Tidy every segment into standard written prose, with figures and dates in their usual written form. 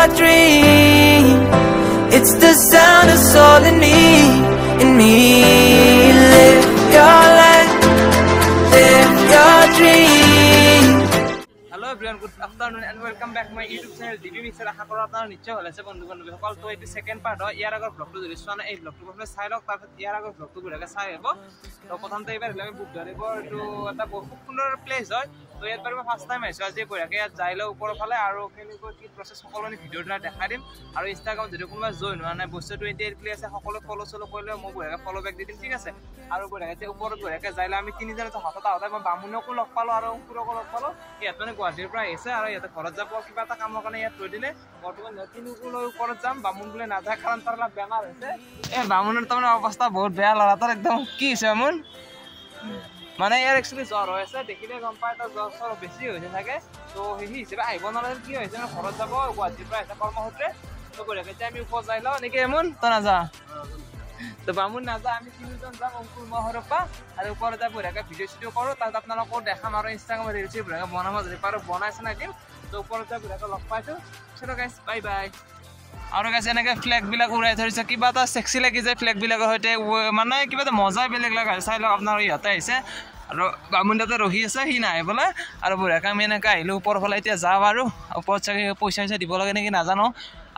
dream. It's the sound of soul in me, in me. Live your life, live your dream. Hello everyone, good afternoon and welcome back to my YouTube channel DB Mixer. আশা কৰো আপোনালোক নিশ্চয় ভালে আছে বন্ধু-বান্ধৱীসকল। তো এইটো second part হয়। ইয়াৰ আগৰ ব্লগটো যদি চোৱা নাই এই ব্লগটো প্ৰথমে চাই লওক, তাৰপিছত ইয়াৰ আগৰ ব্লগটো ঘূৰাকে চাই আহিব। তো প্ৰথমতে এইবাৰ আমি বুধবাৰেবৰ এইটো এটা বহুত সুন্দৰ প্লেচ হয়। তো ইয়াত বাৰু ফাৰ্ষ্ট টাইম আহিছোঁ আজি ঘূৰাকে ইয়াত যাই লওঁ ওপৰৰ ফালে আৰু কেনেকৈ কি প্ৰচেছ সকলোখিনি ভিডিঅ'ৰ দ্বাৰা দেখাই দিম। আৰু ইনষ্টাগ্ৰাম যদি কোনোবা জইন হোৱা নাই বস্তু 28 প্লে আছে সকলো ফলো চলো কৰিলে মই ঘূৰাকে ফলো বেক দি দিম, ঠিক আছে। আৰু ঘূৰাকে ওপৰত ঘূৰাকে যাইলে আমি তিনিজন হাতত আহোঁতে মই বামুণকো লগ পালোঁ আৰু অংকুৰকো লগ পালোঁ। ইয়াত মানে গুৱাহাটীৰ পৰা আহিছে আৰু ইয়াতে ঘৰত যাব কিবা এটা কামৰ কাৰণে ইয়াত থৈ দিলে। বৰ্তমান তিনিকো লৈ ওপৰত যাম, বামুণ বোলে নাযায় কাৰণ তাৰ অলপ বেমাৰ হৈছে। এই বামুণৰ তাৰমানে অৱস্থা বহুত বেয়া, ল'ৰাটোৰ একদম কি হৈছে বামুণ মানে ইয়াৰ একচুৱেলি জ্বৰ হৈ আছে, দেখিলে গম পায় তাৰ জ্বৰ চৰ বেছি হৈছে চাগে। তো সেই হিচাপে আহিব নোৱাৰে, কি হৈছে মানে ঘৰত যাব গুৱাহাটীৰ পৰা আহিছে কৰ্মসূত্ৰে। তো ঘূৰাকে এতিয়া আমি ওপৰত যাই লওঁ নেকি এমন তই নাযা। তো বামুণ নাযায়, আমি তিনিজন যাম অংকুৰ মহৰৰ পৰা আৰু ওপৰত যাই ঘূৰাকে ভিডিঅ' চিডিঅ' কৰোঁ। তাত আপোনালোকক দেখাম আৰু ইনষ্টাগ্ৰামত ৰিল চিল ঘূৰাকে বনাব যদি পাৰোঁ বনাইছে নাই দিম। তো ওপৰত যাই ঘূৰাকে লগ পাইছোঁ। চলো গাইছ বাই বাই। আৰু গাইছ এনেকৈ ফ্লেগবিলাক উৰাই ধৰিছে, কিবা এটা চেক্সি লাগি যায় ফ্লেগবিলাকৰ সৈতে, মানে কিবা এটা মজাই বেলেগ লগা চাই লওক আপোনাৰ। ইহঁতে আহিছে আৰু বামুণ তাতে ৰখি আছে, সি নাহে বোলে। আৰু বঢ়িয়াকৈ আমি এনেকৈ আহিলোঁ ওপৰৰ ফালে, এতিয়া যাওঁ আৰু ওপৰত চাগে পইচা চইচা দিব লাগে নেকি নাজানো।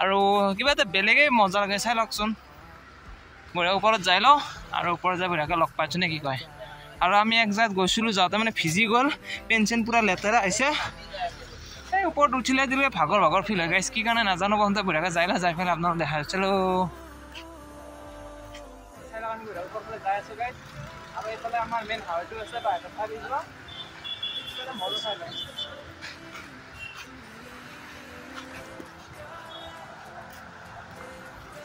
আৰু কিবা এটা বেলেগেই মজা লাগে চাই লওকচোন। বঢ়িয়া ওপৰত যাই লওঁ আৰু ওপৰত যাই বঢ়িয়াকৈ লগ পাইছোঁ নে কি কয়। আৰু আমি এক জেগাত গৈছিলোঁ, যাওঁতে মানে ভিজি গ'ল, পেঞ্চন পূৰা লেতেৰা আহিছে। এই ওপৰত উঠিলে দিলে ভাগৰ ভাগৰ ফিল হয় গাইছ, কি কাৰণে নাজানো। বন্ধু বঢ়িয়াকৈ যাই পেলাই আপোনালোক দেখাই চলো আমি ওপৰ ফালে যাই আছোঁ গাইছ। আৰু এইফালে আমাৰ মেইন হাইৱেটো আছে বাহিৰত চাই যোৱা মজা চাই লওঁ।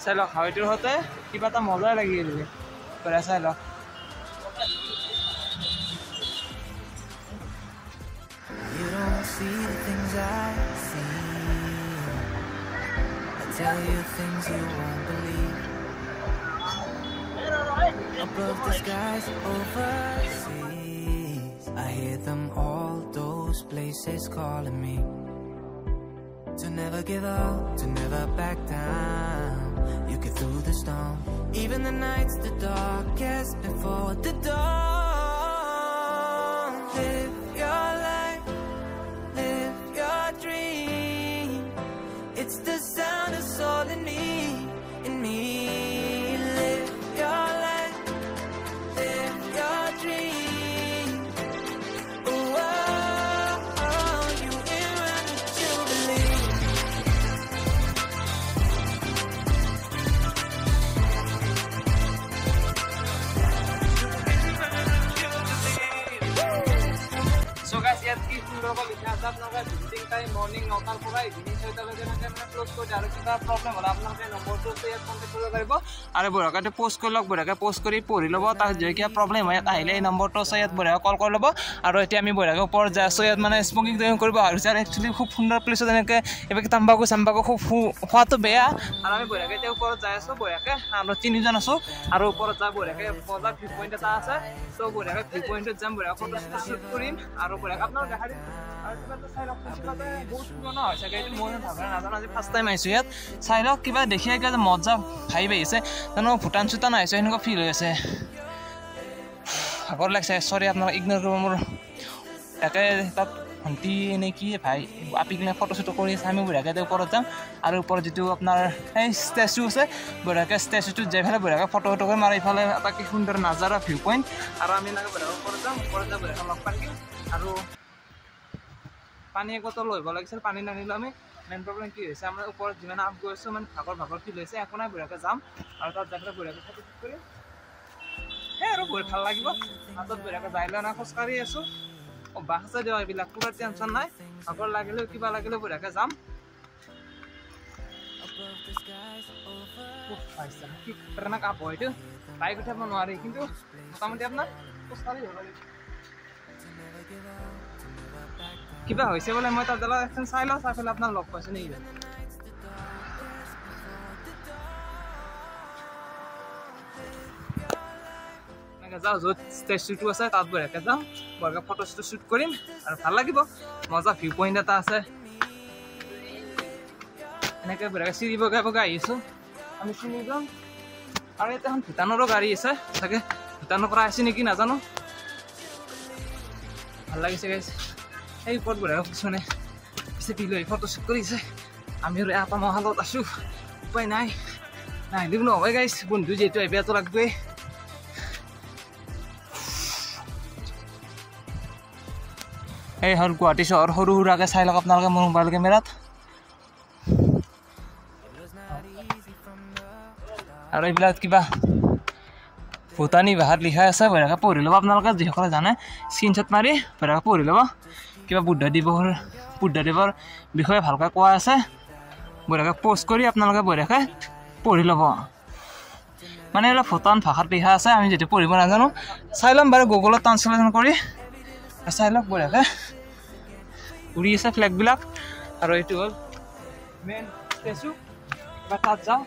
চাই লওক হাইৱেটোৰ সৈতে কিবা এটা মজাই লাগি দিলে বঢ়িয়া চাই লওক। You don't see the things I see. I tell you things you won't believe. Above the skies overseas, I hear them all, those places calling me. To never give up, to never back down. You get through the storm, even the nights the darkest before the dawn. Live your life, live your dream. It's the sound of soul in me, in me. Live your life, live your dream. Oh, oh, oh, you in right what you believe. So guys, ইয়াত কি সুন্দৰকৈ লিখা আছে আপোনালোকে visiting time morning 9টাৰ পৰা evening 6টালৈকে মানে close কৰি দিয়ে। আৰু কিবা প্ৰব্লেম হ'লে আপোনালোকে নম্বৰটো ইয়াত কণ্টেক্ট কৰিব পাৰিব আৰু বঢ়িয়াকৈ পোষ্ট কৰি লওক, বঢ়িয়াকৈ পোষ্ট কৰি পঢ়ি ল'ব। তাত যদি কিবা প্ৰব্লেম হয় ইয়াত আহিলে এই নম্বৰটো আছে, ইয়াত বঢ়িয়াকৈ কল কৰি ল'ব। আৰু এতিয়া আমি বঢ়িয়াকৈ ওপৰত যাই আছোঁ, ইয়াত মানে স্মকিং কৰিব আহিছে। আৰু একচুৱেলি খুব সুন্দৰ প্লেচত এনেকৈ এইবাৰ তাম্বাকু চাম্বাকু খুব খোৱাটো বেয়া। আৰু আমি বঢ়িয়াকৈ এতিয়া ওপৰত যাই আছোঁ বঢ়িয়াকৈ, আৰু তিনিজন আছোঁ আৰু ওপৰত যাই বঢ়িয়াকৈ মজা ভিউ পইণ্ট এটা আছে। ত' বঢ়িয়াকৈ ভিউ পইণ্টত যাম, বঢ়িয়াকৈ ফটো শ্বুট কৰিম আৰু বঢ়িয়াকৈ আপোনালোক দেখাই দিম। আৰু কিবা এটা চাই লওক, কিবা এটা বহুত পুৰণা হয় চাগে, এইটো মই ভালদৰে নাজানো, আজি ফাৰ্ষ্ট টাইম আহিছোঁ ইয়াত। চাই লওক কিবা দেখিয়ে কিবা মজা ভাইব আহিছে, জানো ভূটান চুটান আহিছে সেনেকুৱা ফিল হৈ আছে। ভাগৰ লাগিছে, চৰি আপোনালোকে ইগন'ৰ কৰিব মোৰ। তাকে তাত ভণ্টি নে কি ভাই আপি কিনে ফটো চটো কৰি আছে। আমি বঢ়িয়াকৈ ওপৰত যাম আৰু ওপৰত যিটো আপোনাৰ এই ষ্টেচু আছে বঢ়িয়াকৈ ষ্টেচুটোত যাই পেলাই বঢ়িয়াকৈ ফটো ফটো কৰিম। আৰু ইফালে এটা কি সুন্দৰ নাজাৰা ভিউ পইণ্ট। আৰু আমি এনেকৈ বঢ়িয়াকৈ ওপৰত যাম, ওপৰত যাই বঢ়িয়াকৈ লগ পাম। আৰু পানী এক বটল লৈ আহিব লাগিছিল, পানী নানিলোঁ আমি। মেইন প্ৰব্লেম কি হৈছে, আমাৰ ওপৰত যিমান আপ গৈ আছোঁ মানে ভাগৰ ফিল হৈছে। একো নাই বঢ়িয়াকৈ যাম আৰু তাত যাই পেলাই বঢ়িয়াকৈ ফটো শ্বুট কৰিম। সেই আৰু বহুত ভাল লাগিব। হাতত বঢ়িয়াকৈ যাই লৈ নাই খোজকাঢ়ি আছোঁ। অভ্যাস আছে দিয়ক এইবিলাক, পুৰা টেনশ্যন নাই। ভাগৰ লাগিলেও কিবা লাগিলেও বঢ়িয়াকৈ যাম। কি খতৰনাক আপ হয় এইটো, বাইক উঠাব নোৱাৰি কিন্তু মোটামুটি আপোনাৰ খোজকাঢ়ি যাব লাগিব। কিবা হৈছে বোলে, মই তাত এখন চাই লওঁ, চাই পেলাই আপোনাক লগ পাইছোঁ নেকি। এনেকৈ যাওঁ য'ত ষ্টেচুটো আছে তাত বঢ়িয়াকৈ যাওঁ, বঢ়িয়াকৈ ফটো চটো শ্বুট কৰিম আৰু ভাল লাগিব। মজা ভিউ পইণ্ট এটা আছে। এনেকৈ বঢ়িয়াকৈ চিৰি বগাই বগাই আহিছোঁ আমি চিনি যাম আৰু ইয়াতে এখন ভূটানৰো গাড়ী আছে চাগে ভূটানৰ পৰা আহিছে নেকি নাজানো ভাল লাগিছে গাইছ এই ওপৰত বঢ়িয়াকৈ কিছুমানে পিছে লৈ ফটোশ্বুট কৰিছে আমি আৰু এটা মহালত আছোঁ উপায় নাই নাহিলেও নহয় গাইছ বন্ধু যিহেতু আহিবতো লাগবই এই হ'ল গুৱাহাটী চহৰ সৰু সুৰাকৈ চাই লওক আপোনালোকে মোৰ মোবাইল কেমেৰাত আৰু এইবিলাক কিবা ভূটানী ভাষাত লিখা আছে বঢ়িয়াকৈ পঢ়ি ল'ব আপোনালোকে যিসকলে জানে স্ক্ৰীনশ্বট মাৰি বঢ়িয়াকৈ পঢ়ি ল'ব কিবা বুদ্ধদেৱৰ বিষয়ে ভালকৈ কোৱা আছে বঢ়িয়াকৈ প'ষ্ট কৰি আপোনালোকে বঢ়িয়াকৈ পঢ়ি ল'ব মানে এইবিলাক ভূটান ভাষাত লিখা আছে আমি যিটো পঢ়িব নাজানো চাই ল'ম বাৰু গুগলত ট্ৰান্সলেশ্যন কৰি চাই লওক বঢ়িয়াকৈ উৰি আছে ফ্লেগবিলাক আৰু এইটো হ'ল মেইন ষ্টেচু এবাৰ তাত যাওঁ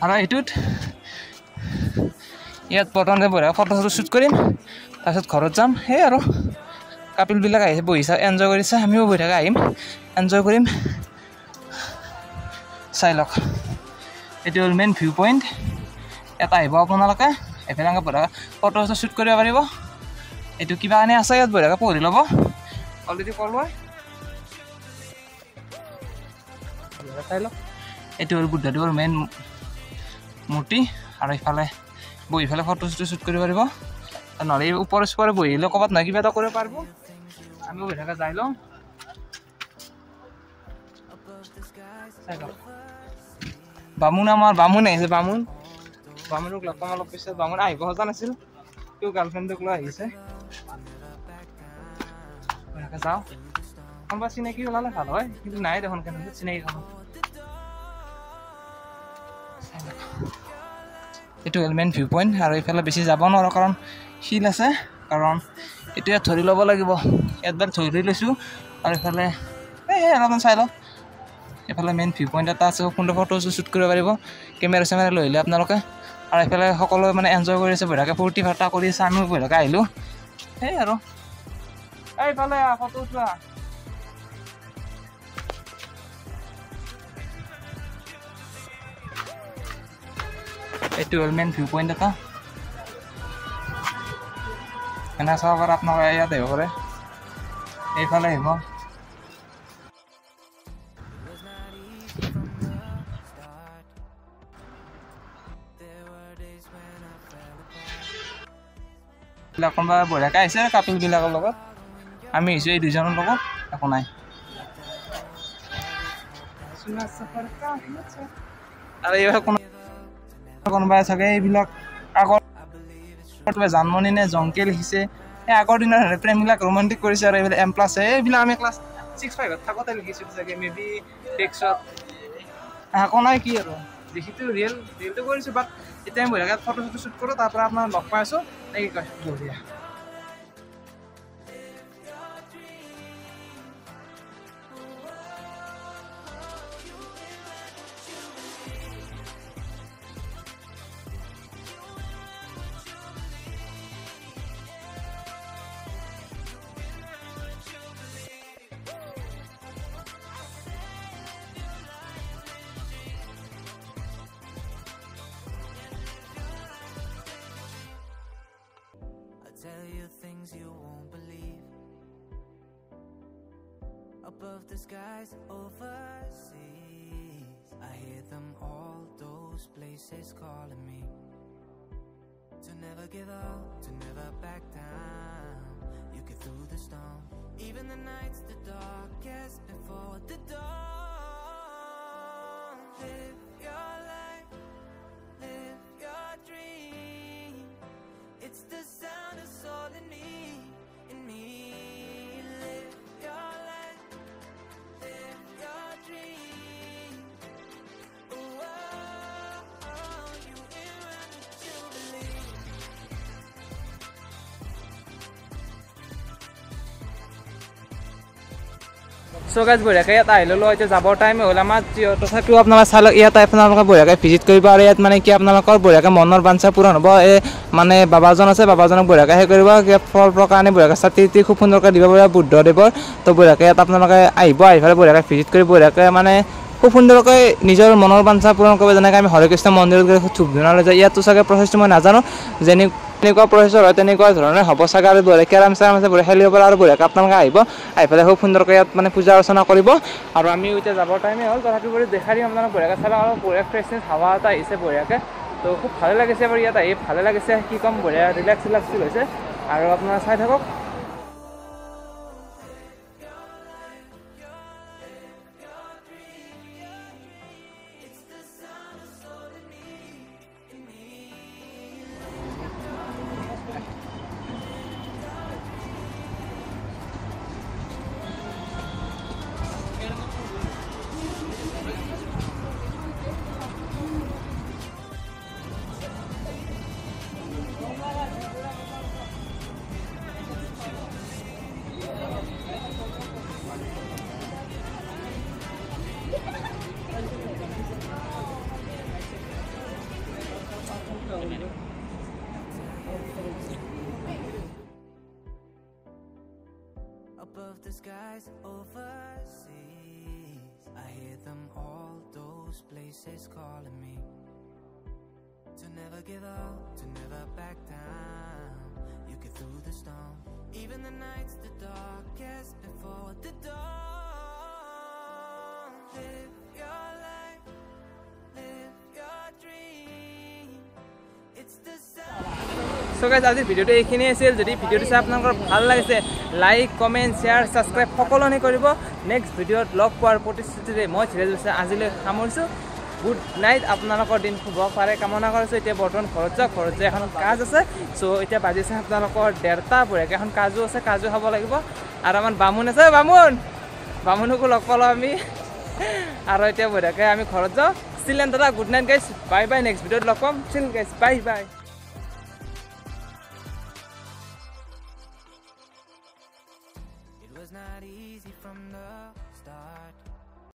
আৰু এইটোত ইয়াত প্ৰথমতে বঢ়িয়াকৈ ফটো শ্বুট কৰিম তাৰপিছত ঘৰত যাম সেই আৰু কাপিলবিলাক আহিছে বহিছে এনজয় কৰিছে আমিও বঢ়িয়াকৈ আহিম এনজয় কৰিম চাই লওক এইটো হ'ল মেইন ভিউ পইণ্ট এটা আহিব আপোনালোকে এইফালে বঢ়িয়াকৈ ফটো শ্বুট কৰিব পাৰিব এইটো কিবা এনে আছে ইয়াত বঢ়িয়াকৈ পঢ়ি ল'ব অলৰেডি ক'লোৱে চাই লওক এইটো হ'ল বুদ্ধদেৱৰ মেইন মূৰ্তি আৰু ইফালে বহি পেলাই ফটো শ্বুট কৰিব পাৰিব নহ'লে ওপৰে চোপৰে বহিলেও ক'ৰবাত নহয় কিবা এটা কৰিব পাৰিব আমি বঢ়িয়াকৈ যাই লওঁ চাই লওক বামুণ আহিছে বামুণক লগ পাম অলপ পিছত বামুণ আহিব খোজা নাছিল তেওঁ গাৰ্লফ্ৰেণ্ডক লৈ আহিছে যাওঁ কোনোবা চিনাকি ওলালে ভাল হয় কিন্তু নাই দেখোন কেনেকৈ চিনাকি কাম এইটো মেইন ভিউ পইণ্ট আৰু এইফালে বেছি যাব নোৱাৰোঁ কাৰণ শিল আছে কাৰণ এইটো ইয়াত ধৰি ল'ব লাগিব ইয়াত বাৰু ধৰি লৈছোঁ আৰু এইফালে অলপমান চাই লওক এইফালে মেইন ভিউ পইণ্ট এটা আছে সুন্দৰ ফটো শ্বুট কৰিব পাৰিব কেমেৰা চেমেৰা লৈ আহিলে আপোনালোকে আৰু এইফালে সকলোৱে মানে এনজয় কৰি আছে বঢ়িয়াকৈ ফূৰ্তি ফাৰ্তা কৰি আছে আমিও বঢ়িয়াকৈ আহিলোঁ সেই আৰু এইফালে ফটো উঠোৱা এইটো হ'ল মেইন ভিউ পইণ্ট এটা এনে চাব পাৰে আপোনালোকে ইয়াত আহিব পাৰে এইফালে আহিব কোনোবা বঢ়িয়াকৈ আহিছে কাপিলবিলাকৰ লগত আমি আহিছোঁ এই দুজনৰ লগত একো নাই আৰু এইবাৰ কোনোবাই চাগে এইবিলাক আগৰ জানমণি নে জংকে লিখিছে এই আগৰ দিনৰ প্ৰেমবিলাক ৰোমান্টিক কৰিছে আৰু এইবিলাক M+ এইবিলাক আমি ক্লাছ 6-5 থাকোঁতে লিখিছিলোঁ চাগে মেবি টেক্সট একো নাই কি আৰু দেখিটো ৰিয়েলটো কৰিছোঁ বাট এতিয়া আমি বঢ়িয়াকৈ ফটো শ্বুট কৰোঁ তাৰ পৰা আপোনাৰ লগ পাই আছোঁ এই কি কয় বঢ়িয়া Tell you things you won't believe. Above the skies, overseas, I hear them all, those places calling me. To never give up, to never back down. You get through the storm, even the nights the darkest before the dawn. Live your life, live your dream. It's the sound of soul in me, in me. Live your life, live your dream. Oh, you in what you believe. So guys, বঢ়িয়াকৈ ইয়াত আহিলোঁ এতিয়া যাবৰ time হ'ল আমাৰ তথাপিও আপোনালোকে চাই লওক ইয়াত আপোনালোকে বঢ়িয়াকৈ ভিজিট কৰিব আৰু ইয়াত মানে কি আপোনালোকৰ বঢ়িয়াকৈ মনৰ বাঞ্ছা পূৰণ হ'ব এই মানে বাবাজন আছে বাবাজনক বঢ়িয়াকৈ সেই কৰিব ফল কাৰণে বঢ়িয়াকৈ ছাতি খুব সুন্দৰকৈ দিব পাৰিব বুদ্ধদেৱৰ তো বঢ়িয়াকৈ ইয়াত আপোনালোকে আহিব আহি পেলাই বঢ়িয়াকৈ ভিজিট কৰি বঢ়িয়াকৈ মানে খুব সুন্দৰকৈ নিজৰ মনৰ বাঞ্ছা পূৰণ কৰিব যেনেকৈ আমি হৰে কৃষ্ণ মন্দিৰত গৈ ধূপ ধূনা লৈ যায় ইয়াতো চাগে প্ৰচেছটো মই নাজানো যেনেকুৱা প্ৰচেছৰ হয় তেনেকুৱা ধৰণে হ'ব চাগে আৰু বঢ়িয়া কেৰাম চেৰাম আছে বঢ়িয়া খেলিব পাৰে আৰু বঢ়িয়াকৈ আপোনালোকে আহিব আহি পেলাই খুব সুন্দৰকৈ ইয়াত মানে পূজা অৰ্চনা কৰিব আৰু আমিও এতিয়া যাবৰ টাইমেই হ'ল তথাপিও বাৰু দেখাই দিম আপোনালোক বঢ়িয়াকৈ চালে আৰু বঢ়িয়া ফ্ৰেছনেছ হাৱা এটা আহিছে বঢ়িয়াকৈ তো খুব ভালে লাগিছে বাৰু ইয়াত আহি ভালে লাগিছে কি ক'ম বঢ়িয়া ৰিলেক্স ফিল হৈছে আৰু আপোনাৰ চাই থাকক Above the skies overseas, I hear them all, those places calling me to never give up, to never back down. You get through the storm, even the nights the darkest before the dawn. Live your life, live your dream. It's the sound. So guys, আজি ভিডিওটো এইখিনি আছিল যদি ভিডিওটো চাই আপোনালোকৰ ভাল লাগিছে লাইক কমেন্ট শেয়াৰ সাবস্ক্ৰাইব সকলোনে কৰিব নেক্সট ভিডিওত লগ পোৱাৰ প্ৰতিশ্ৰুতিৰে মই ধীৰে ধীৰে আজিলৈ সামৰিছোঁ গুড নাইট আপোনালোকৰ দিন শুভ পাৰে কামনা কৰিছোঁ এতিয়া বৰ্তমান ঘৰত যাওক ঘৰত যাই এখন কাজ আছে চ' এতিয়া বাজিছে আপোনালোকৰ 1:30 বঢ়িয়াকৈ এখন কাজো আছে কাজো খাব লাগিব আৰু আমাৰ বামুণ আছে বামুণকো লগ পালোঁ আমি আৰু এতিয়া বঢ়িয়াকৈ আমি ঘৰত যাওঁ ষ্টিল দাদা good night guys bye bye next ভিডিওত লগ পাম still guys bye bye It was not easy from the start.